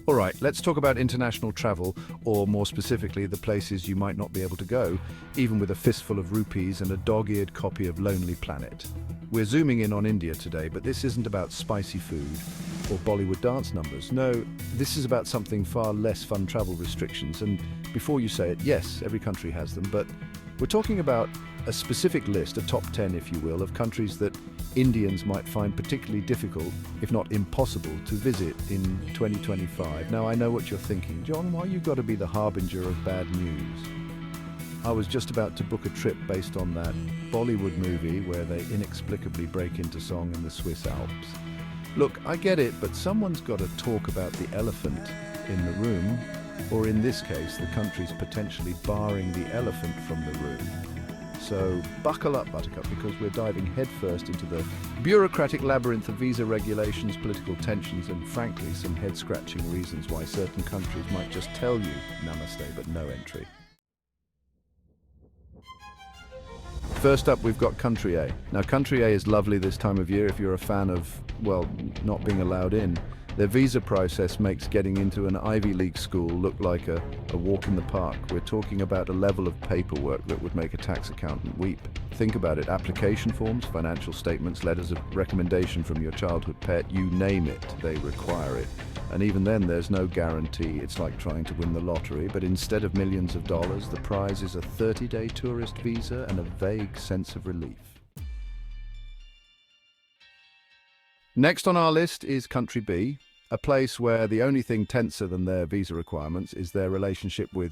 All right, let's talk about international travel, or more specifically, the places you might not be able to go, even with a fistful of rupees and a dog-eared copy of Lonely Planet. We're zooming in on India today, but this isn't about spicy food or Bollywood dance numbers. No, this is about something far less fun: travel restrictions. And before you say it, yes, every country has them, but we're talking about a specific list, a top 10, if you will, of countries that Indians might find particularly difficult, if not impossible, to visit in 2025. Now, I know what you're thinking. John, why you got to be the harbinger of bad news? I was just about to book a trip based on that Bollywood movie where they inexplicably break into song in the Swiss Alps. Look, I get it, but someone's got to talk about the elephant in the room, or in this case, the country's potentially barring the elephant from the room. So buckle up, Buttercup, because we're diving headfirst into the bureaucratic labyrinth of visa regulations, political tensions, and frankly, some head-scratching reasons why certain countries might just tell you namaste, but no entry. First up, we've got Country A. Now, Country A is lovely this time of year if you're a fan of, well, not being allowed in. Their visa process makes getting into an Ivy League school look like a walk in the park. We're talking about a level of paperwork that would make a tax accountant weep. Think about it: application forms, financial statements, letters of recommendation from your childhood pet, you name it, they require it. And even then, there's no guarantee. It's like trying to win the lottery, but instead of millions of dollars, the prize is a 30-day tourist visa and a vague sense of relief. Next on our list is Country B, a place where the only thing tenser than their visa requirements is their relationship with,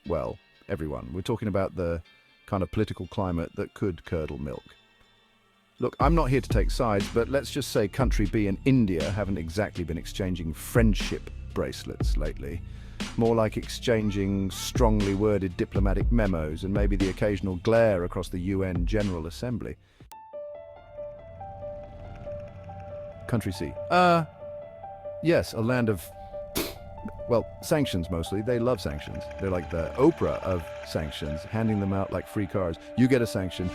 well, everyone. We're talking about the kind of political climate that could curdle milk. Look, I'm not here to take sides, but let's just say Country B and India haven't exactly been exchanging friendship bracelets lately. More like exchanging strongly worded diplomatic memos and maybe the occasional glare across the UN General Assembly. Country C. Yes, a land of, well, sanctions mostly. They love sanctions. They're like the Oprah of sanctions, handing them out like free cars. You get a sanction,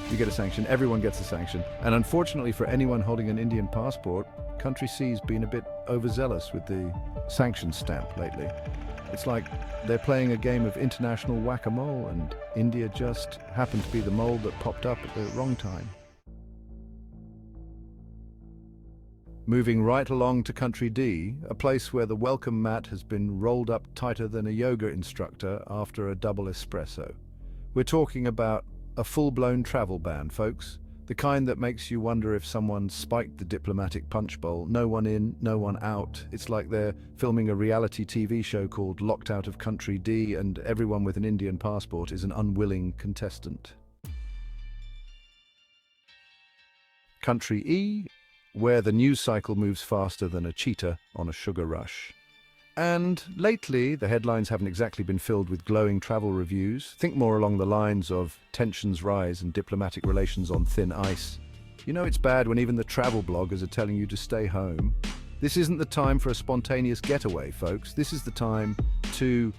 everyone gets a sanction. And unfortunately for anyone holding an Indian passport, Country C's been a bit overzealous with the sanction stamp lately. It's like they're playing a game of international whack-a-mole, and India just happened to be the mole that popped up at the wrong time. Moving right along to Country D, a place where the welcome mat has been rolled up tighter than a yoga instructor after a double espresso. We're talking about a full-blown travel ban, folks. The kind that makes you wonder if someone spiked the diplomatic punch bowl. No one in, no one out. It's like they're filming a reality TV show called Locked Out of Country D, and everyone with an Indian passport is an unwilling contestant. Country E, where the news cycle moves faster than a cheetah on a sugar rush. And lately, the headlines haven't exactly been filled with glowing travel reviews. Think more along the lines of tensions rise and diplomatic relations on thin ice. You know it's bad when even the travel bloggers are telling you to stay home. This isn't the time for a spontaneous getaway, folks. This is the time to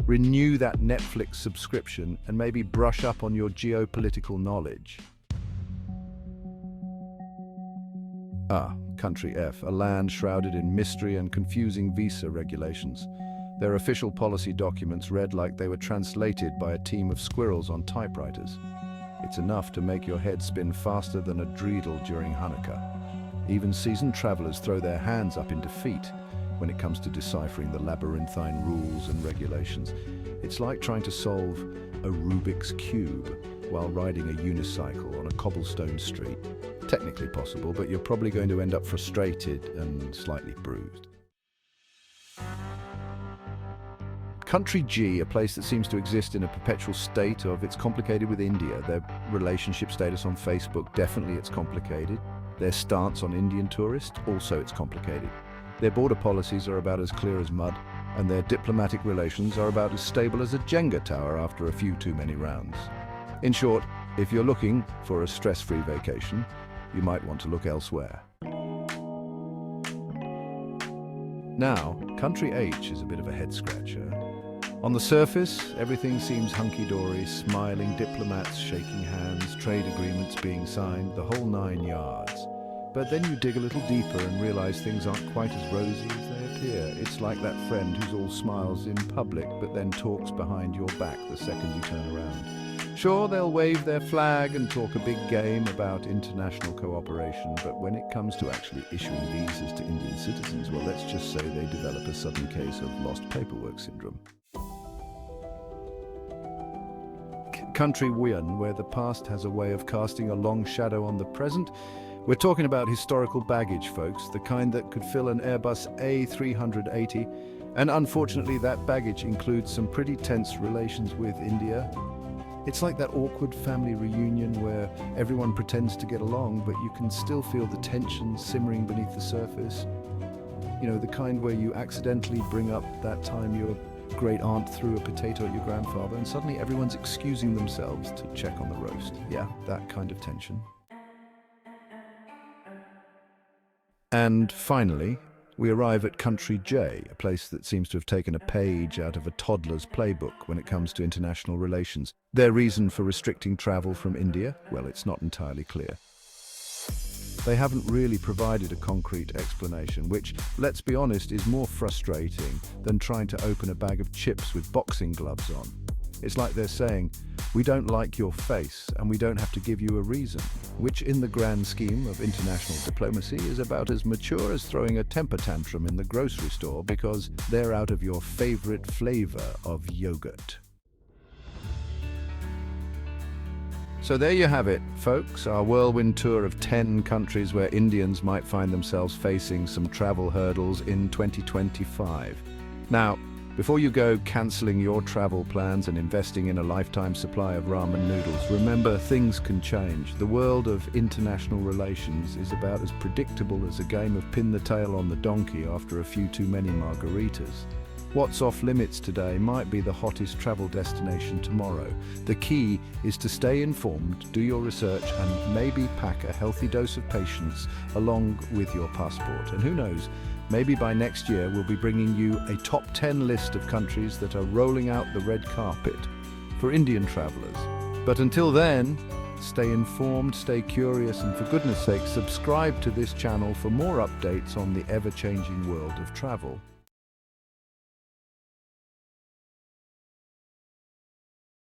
renew that Netflix subscription and maybe brush up on your geopolitical knowledge. Country F, a land shrouded in mystery and confusing visa regulations. Their official policy documents read like they were translated by a team of squirrels on typewriters. It's enough to make your head spin faster than a dreidel during Hanukkah. Even seasoned travelers throw their hands up in defeat when it comes to deciphering the labyrinthine rules and regulations. It's like trying to solve a Rubik's Cube while riding a unicycle on a cobblestone street. Technically possible, but you're probably going to end up frustrated and slightly bruised. Country G, a place that seems to exist in a perpetual state of it's complicated with India. Their relationship status on Facebook, definitely it's complicated. Their stance on Indian tourists, also it's complicated. Their border policies are about as clear as mud, and their diplomatic relations are about as stable as a Jenga tower after a few too many rounds. In short, if you're looking for a stress-free vacation, you might want to look elsewhere. Now, Country H is a bit of a head-scratcher. On the surface, everything seems hunky-dory, smiling diplomats shaking hands, trade agreements being signed, the whole 9 yards. But then you dig a little deeper and realize things aren't quite as rosy as they appear. It's like that friend who's all smiles in public but then talks behind your back the second you turn around. Sure, they'll wave their flag and talk a big game about international cooperation, but when it comes to actually issuing visas to Indian citizens, well, let's just say they develop a sudden case of lost paperwork syndrome. Country Wuyan, where the past has a way of casting a long shadow on the present. We're talking about historical baggage, folks, the kind that could fill an Airbus A380, and unfortunately that baggage includes some pretty tense relations with India. It's like that awkward family reunion where everyone pretends to get along, but you can still feel the tension simmering beneath the surface. You know, the kind where you accidentally bring up that time your great aunt threw a potato at your grandfather and suddenly everyone's excusing themselves to check on the roast. Yeah, that kind of tension. And finally, we arrive at Country J, a place that seems to have taken a page out of a toddler's playbook when it comes to international relations. Their reason for restricting travel from India? Well, it's not entirely clear. They haven't really provided a concrete explanation, which, let's be honest, is more frustrating than trying to open a bag of chips with boxing gloves on. It's like they're saying, we don't like your face and we don't have to give you a reason, which in the grand scheme of international diplomacy is about as mature as throwing a temper tantrum in the grocery store because they're out of your favorite flavor of yogurt. So there you have it, folks, our whirlwind tour of 10 countries where Indians might find themselves facing some travel hurdles in 2025. Now, before you go cancelling your travel plans and investing in a lifetime supply of ramen noodles, remember things can change. The world of international relations is about as predictable as a game of pin the tail on the donkey after a few too many margaritas. What's off limits today might be the hottest travel destination tomorrow. The key is to stay informed, do your research, and maybe pack a healthy dose of patience along with your passport. And who knows, maybe by next year we'll be bringing you a top 10 list of countries that are rolling out the red carpet for Indian travelers. But until then, stay informed, stay curious, and for goodness sake, subscribe to this channel for more updates on the ever-changing world of travel.